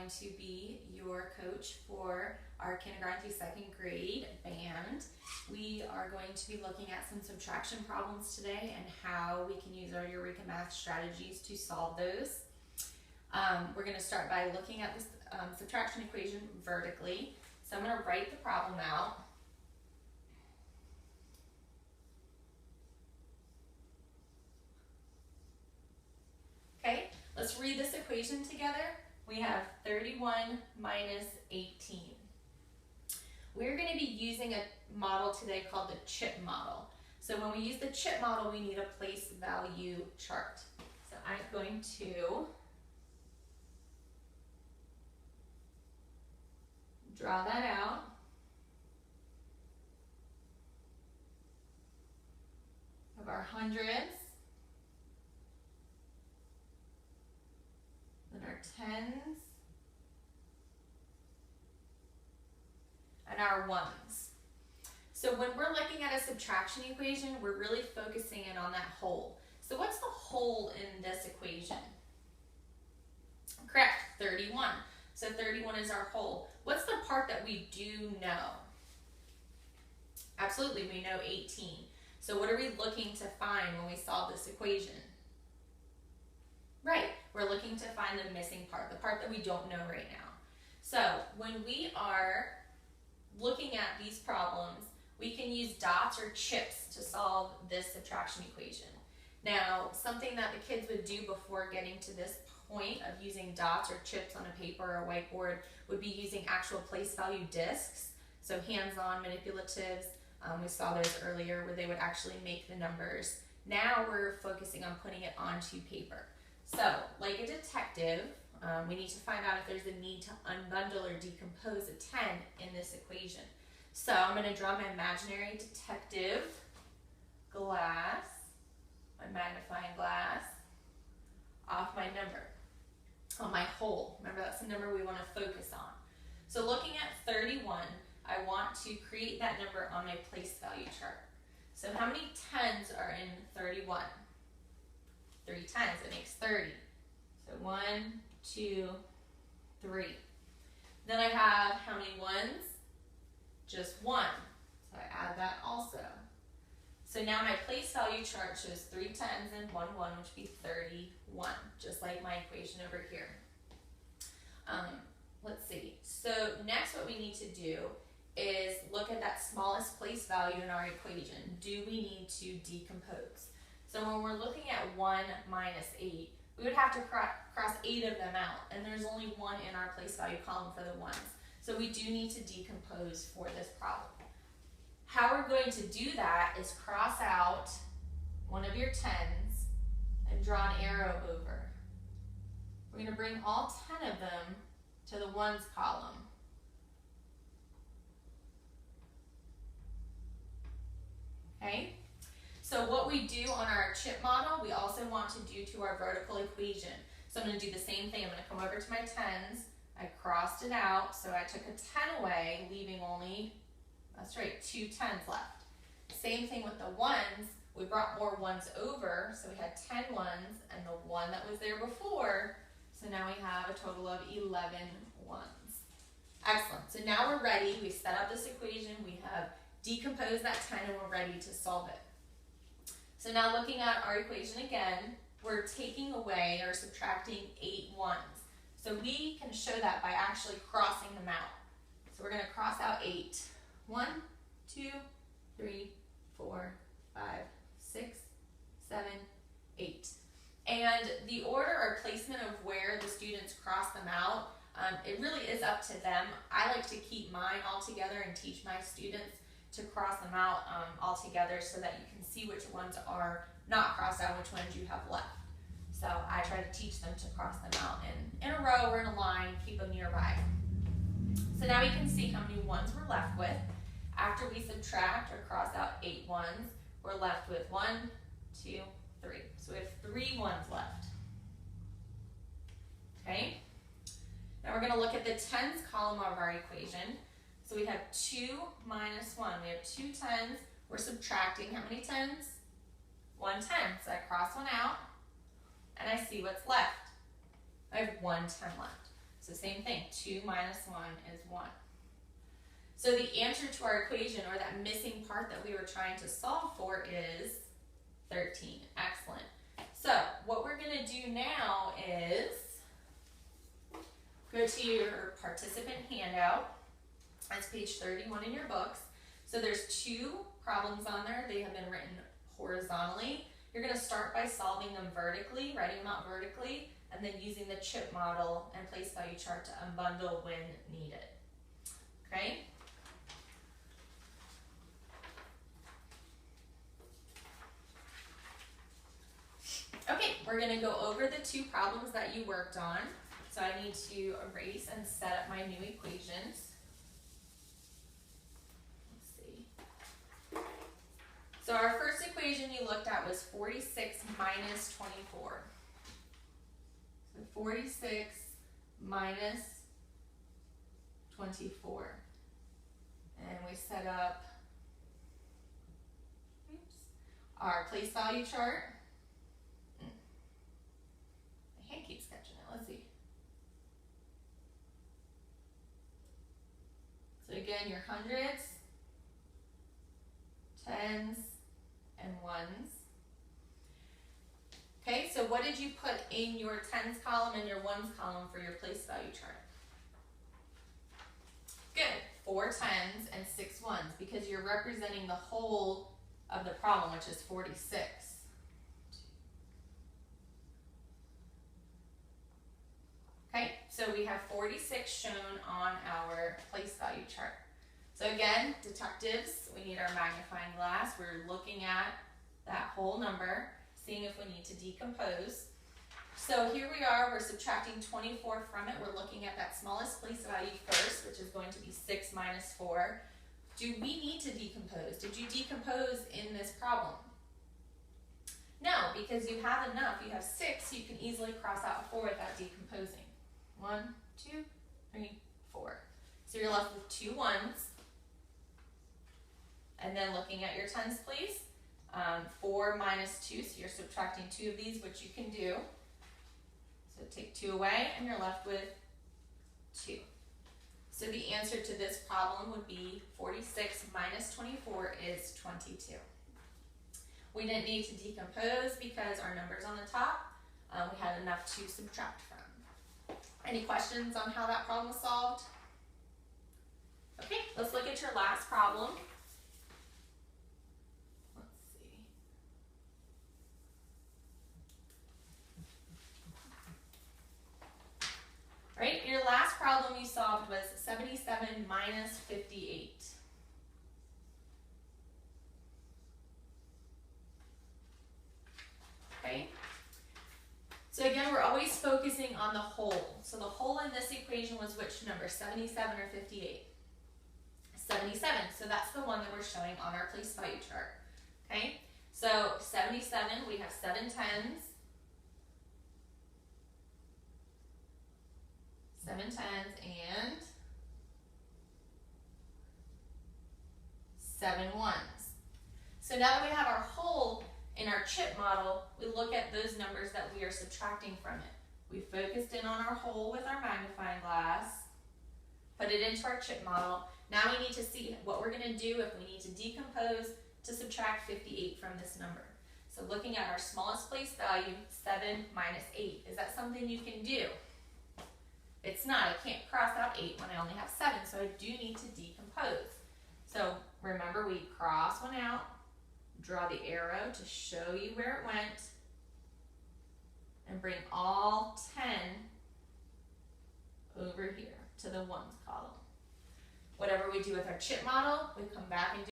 going to be your coach for our kindergarten through second grade band. We are going to be looking at some subtraction problems today and how we can use our Eureka math strategies to solve those. We're going to start by looking at this subtraction equation vertically. So I'm going to write the problem out. Okay, let's read this equation together. We have 31 minus 18. We're going to be using a model today called the chip model. So when we use the chip model, we need a place value chart. So I'm going to draw that out. Of our hundreds. Then our tens. And our ones. So when we're looking at a subtraction equation, we're really focusing in on that whole. So what's the whole in this equation? Correct, 31. So 31 is our whole. What's the part that we do know? Absolutely, we know 18. So what are we looking to find when we solve this equation? Right, we're looking to find the missing part, the part that we don't know right now. So when we are looking at these problems, we can use dots or chips to solve this subtraction equation. Now, something that the kids would do before getting to this point of using dots or chips on a paper or a whiteboard would be using actual place value discs. So hands-on manipulatives, we saw those earlier where they would actually make the numbers. Now we're focusing on putting it onto paper. So, like a detective, we need to find out if there's a need to unbundle or decompose a 10 in this equation. So I'm going to draw my imaginary detective glass, my magnifying glass, off my number, on my whole. Remember, that's the number we want to focus on. So looking at 31, I want to create that number on my place value chart. So how many tens are in 31? 3 tens, it makes 30. So 1, 2, 3. Then I have how many ones? Just 1. So I add that also. So now my place value chart shows 3 tens and 1 1, which would be 31, just like my equation over here. Let's see. So next what we need to do is look at that smallest place value in our equation. Do we need to decompose? So when we're looking at 1 minus 8, we would have to cross 8 of them out, and there's only 1 in our place value column for the ones. So we do need to decompose for this problem. How we're going to do that is cross out one of your tens and draw an arrow over. We're going to bring all 10 of them to the ones column. Okay? So what we do on our chip model, we also want to do to our vertical equation. So I'm going to do the same thing. I'm going to come over to my tens. I crossed it out, so I took a 10 away, leaving only, that's right, 2 tens left. Same thing with the ones. We brought more ones over, so we had 10 ones and the 1 that was there before. So now we have a total of 11 ones. Excellent. So now we're ready. We set up this equation. We have decomposed that 10 and we're ready to solve it. So now looking at our equation again, we're taking away or subtracting 8 ones. So we can show that by actually crossing them out. So we're going to cross out 8. 1, 2, 3, 4, 5, 6, 7, 8. And the order or placement of where the students cross them out, it really is up to them. I like to keep mine all together and teach my students to cross them out all together so that you can see which ones are not crossed out, which ones you have left. So I try to teach them to cross them out in a row or in a line, keep them nearby. So now we can see how many ones we're left with. After we subtract or cross out 8 ones, we're left with 1, 2, 3. So we have 3 ones left. Okay? Now we're going to look at the tens column of our equation. So we have 2 minus 1. We have 2 tens. We're subtracting how many tens? 1 10. So I cross one out and I see what's left. I have 1 10 left. So same thing, 2 minus 1 is 1. So the answer to our equation, or that missing part that we were trying to solve for, is 13. Excellent. So what we're going to do now is go to your participant handout. That's page 31 in your books. So there's 2 problems on there. They have been written horizontally. You're going to start by solving them vertically, writing them out vertically, and then using the chip model and place value chart to unbundle when needed. Okay? Okay, we're going to go over the 2 problems that you worked on. So I need to erase and set up my new equations. Let's see. So our first equation you looked at was 46 minus 24. So 46 minus 24. And we set up our place value chart. My hand keeps catching it. Let's see. So again, your hundreds, tens, and ones. Okay, so what did you put in your tens column and your ones column for your place value chart? Good, 4 tens and 6 ones, because you're representing the whole of the problem, which is 46. Okay, so we have 46 shown on our place value chart. So again, detectives, we need our magnifying glass. We're looking at that whole number, seeing if we need to decompose. So here we are, we're subtracting 24 from it. We're looking at that smallest place value first, which is going to be 6 minus 4. Do we need to decompose? Did you decompose in this problem? No, because you have enough. You have 6, you can easily cross out 4 without decomposing. 1, 2, 3, 4. So you're left with 2 ones. And then looking at your tens, please. 4 minus 2, so you're subtracting 2 of these, which you can do. So take 2 away, and you're left with 2. So the answer to this problem would be 46 minus 24 is 22. We didn't need to decompose because our number's on the top. We had enough to subtract from. Any questions on how that problem was solved? Okay, let's look at your last problem. Let's see. All right, your last problem you solved was 77 minus 58. Okay. So again, we're always focusing on the whole. So the whole in this equation was which number, 77 or 58? 77, so that's the one that we're showing on our place value chart. Okay, so 77, we have 7 tens, 7 tens, and 7 ones. So now that we have our whole in our chip model, we look at those numbers that we are subtracting from it. We focused in on our whole with our magnifying glass, put it into our chip model. Now we need to see what we're going to do if we need to decompose to subtract 58 from this number. So looking at our smallest place value, 7 minus 8. Is that something you can do? It's not. I can't cross out 8 when I only have 7, so I do need to decompose. So remember, we cross one out, draw the arrow to show you where it went, and bring all 10 over here to the ones column. Whatever we do with our chip model, we come back and do